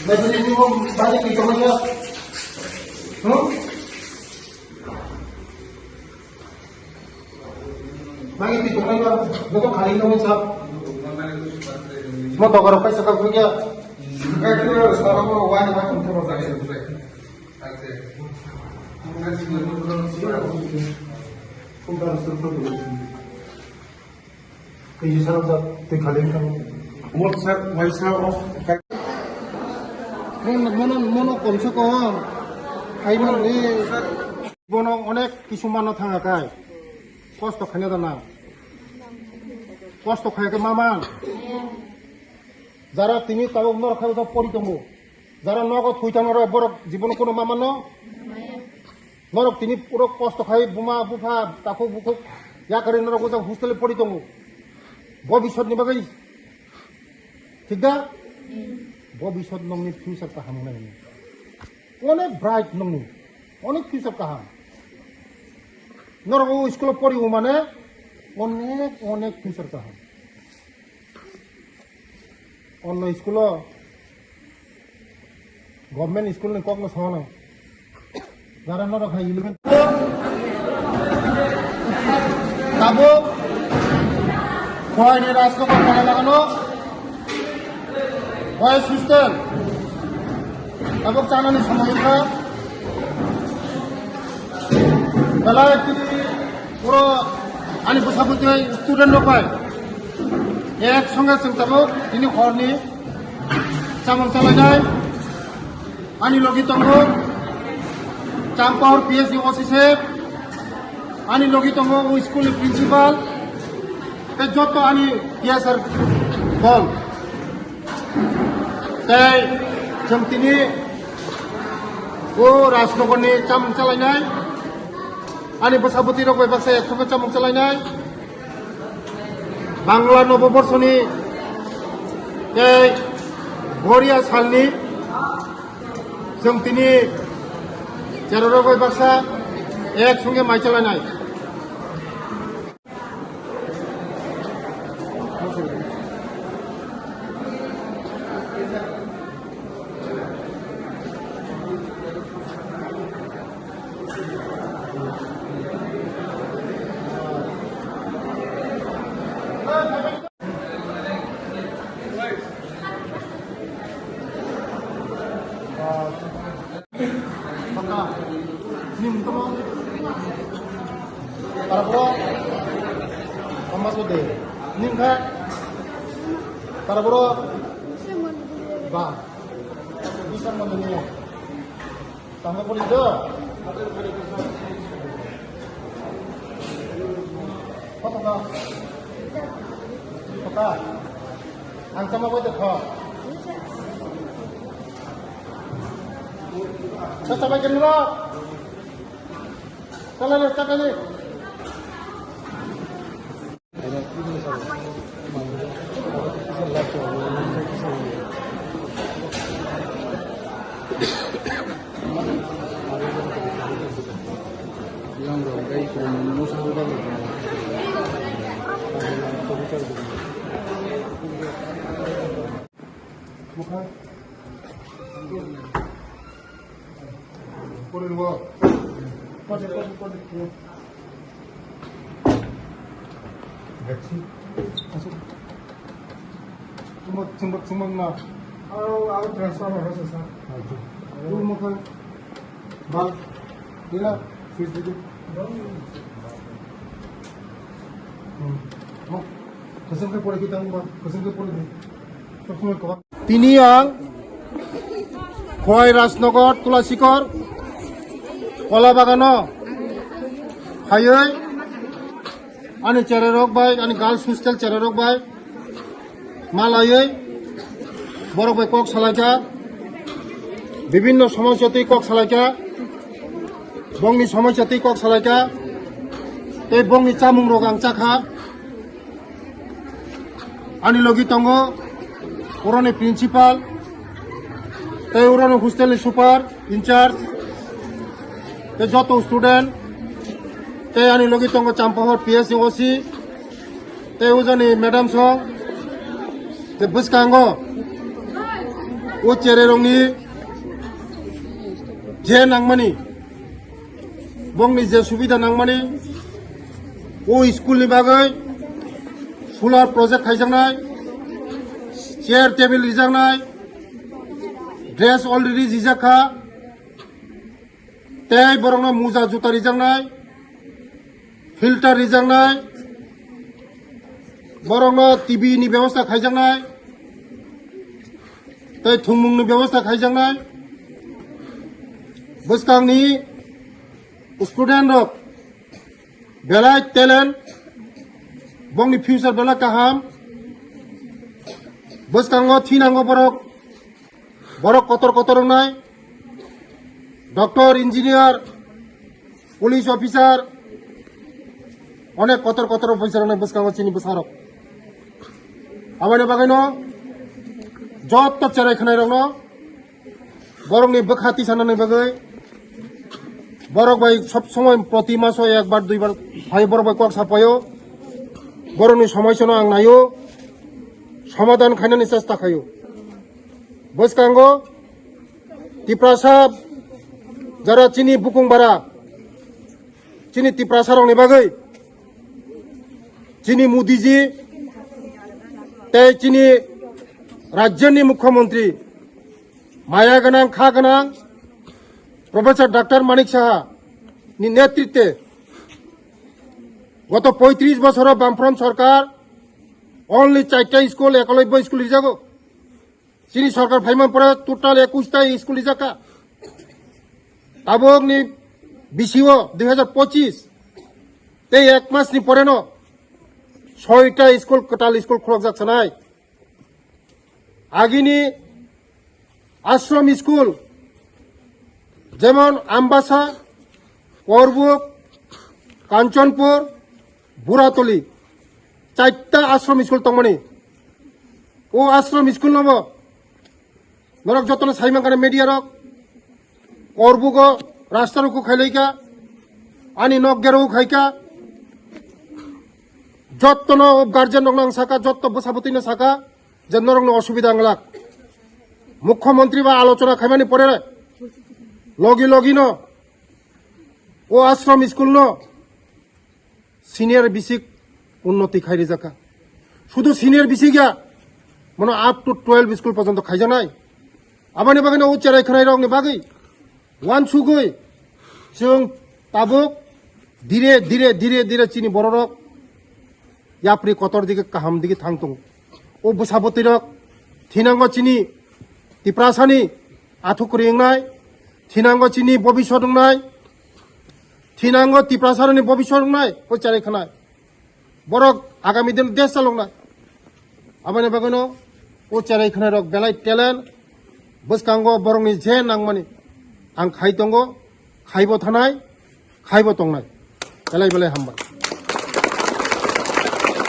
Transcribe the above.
Bagi ni mo balik ito niya. No? Bagi ito niya. Dito kali naman sa. Mo to karo pa sa kagugya. Kaya sa mo wani ba kung turo sa iyo. Kung ba sa turo. Kaya sa te kali naman. Mo sa why sa off মনো কমসে কম আইমান জীবন অনেক কিছুমান থাকায় কষ্ট খাইনা দানা কষ্ট খাইকে মামা যারা তিনি তাও নরখাই পরিতম যারা নগদ হইতাম বড় জীবন কোনো মামা নরক তিনি পুরো কষ্ট খাই বুমা বুফা তাকু বুকু ইয়াকারি নরক হোস্টেলে পরিতম ভবিষ্যৎ নিবাগাই ঠিক না ভবিষ্যৎ নংনি ফিউচার কাহাম নাই অনেক ব্রাইট নংনি অনেক ফিউচার কাহাম নরক স্কুল পড়িব মানে অনেক অনেক ফিউচার কাহাম অন্য স্কুল গভর্নমেন্ট স্কুল কখনো সহ না যারা নরক হাই ইলেভেন তাবো খোয়াইনি রাজনগর কাজে লাগানো বয়স সিস্টেম এবং চালানি সমস্যা বেলা পুরো আনি বসাবতে স্টুডেন্ট পায় একসঙ্গে চিন্তাবো তিনি হরনি চামন চালাইনায় আনি লগি দङ চাম্পাহর পিএসসি অফিসে আনি লগি দङ স্কুলनि प्रिन्सिपाल যত আনি টিএসআর দল তাই जों दिनै राजनगरनि चामुं चालायनाय आंनि बसाबती रगय बाक्सा एकसंगे चामुं चालायनाय बांला नबबर्षनि बरिया सालनि जों दिनै जेराव रगय बाक्सा एकसंगे माइ चालायनाय Tarapuro, Mas Ude, Ningka, Tarapuro, Ba, bisa mendunia, tangga polisi, apa kata, angka apa itu kah? Saya coba kira, kalau ada cakap ni. Put it in work. Put it. Vaccine. Cuma na. Aku transfer harus sah. Dulu makan. Bal. Bila. Fish dulu. Kasih ke pore kita umba. Kasih ke pore ni. Semua kau. Tini yang Khowai Rajnagar তুলাসিকর কলা বাগানো খাইই আনি চেরে rock by আনি girls hostel চেরে rock by মালাইই বড় by cock সালাইকা বিভিন্ন সমস্যাতেই cock সালাইকা বংনি সমস্যাতেই cock সালাইকা এই বংনি চামুং রগাং চাখা আনি লগি দङ বर'नि principal tei urano hostel ni super incharge tei joto student tei ani logi tongo champahor PSC OC tei ujani madam song tei bwskango o chererongni je nangmani bongni je subida nangmani o school ni bagai solar project khaijaknai chair table rijaknai dress already rijakha tei borongno muja juta rijaknai filter rijaknai borongno TV ni ব্যবস্থা khaijaknai tei thungmung ni ব্যবস্থা khaijaknai bwskangni student rok belai talent bongni future belai kaham bwskango thinango borok kotor nai doctor engineer police officer onek kotor officer nai bwskango chini bwsarok amani bagaino joto cherai khnai rokno borokni bwkhati sanani bagai borok bai sob সময় প্রতি মাসে একবার দুইবার ভাই borok bai kok sapayo borokni সমস্যা ang nayo সমাধান খাইনানি চেষ্টা খাইও বসকাঙ্গো তিপ্রাসাব যারা চিনি বুকুং বারা চিনি তিপ্রাসারংনি বাগৈ চিনি মোদিজি তাই চিনি রাজ্যনি মুখ্যমন্ত্রী মায়া গোনাং খা গোনাং প্রফেসর ডক্টর মানিক সাহা নি নেতৃত্বে গত 35 বছর বামফ্রন্ট সরকার only 4টা স্কুল 91 স্কুল রিজাগো চিনি সরকার ফাইমান পরে টোটাল 21টা স্কুল রিজাকা তাবগনি বিসিও 2025 তেই এক মাস নি পরে ন 6টা স্কুল টোটাল স্কুল খোলা যাচ্ছে নাই আগিনি আশ্রম স্কুল যেমন আমবাসা করবুক কাঞ্চনপুর বুড়াতলি 4টা আশ্রম স্কুল তংমানি ও আশ্রম স্কুল নব নরক যতন সাইমাকানে মিডিয়া রক করবুক রাস্তারকু খাইলাইকা আনি নগেরও খাইকা যতন গার্জেন রং সাকা যত বসাবতিন সাকা যে নরং অসুবিধা আংলাক মুখ্যমন্ত্রী বা আলোচনা খাইমানি পরে লগি ন ও আশ্রম স্কুল ন সিনিয়র বিসিক উন্নতি খাইরে জাকা শুধু সিনিয়র বিসিগা মানে আপ টু 12 স্কুল পর্যন্ত খাইজা নাই আবানি বাগানে ও চেরাই খানাই রংনি বাগৈ ওয়ান সুগৈ जों তাবুক ধীরে চিনি বড় রক ইয়াপ্রি কতর দিকে কাহাম দিকে থাংতং ও বসাবতি রক থিনাঙ্গ চিনি তিপ্রাসানি আথুকরি নাই থিনাঙ্গ চিনি ভবিষ্যৎ নাই থিনাঙ্গ তিপ্রাসানি ভবিষ্যৎ নাই ও চেরাই খানাই বরক আগামী দিন দেশ চালং না আবানি বাগানো ও চেরাই খানাই রক বেলাই টেলেন্ট বসকাঙ্গ বরংনি যে নাংমানি আং খাইতঙ্গ খাইব থানাই খাইব তংনাই বেলাই হামবাय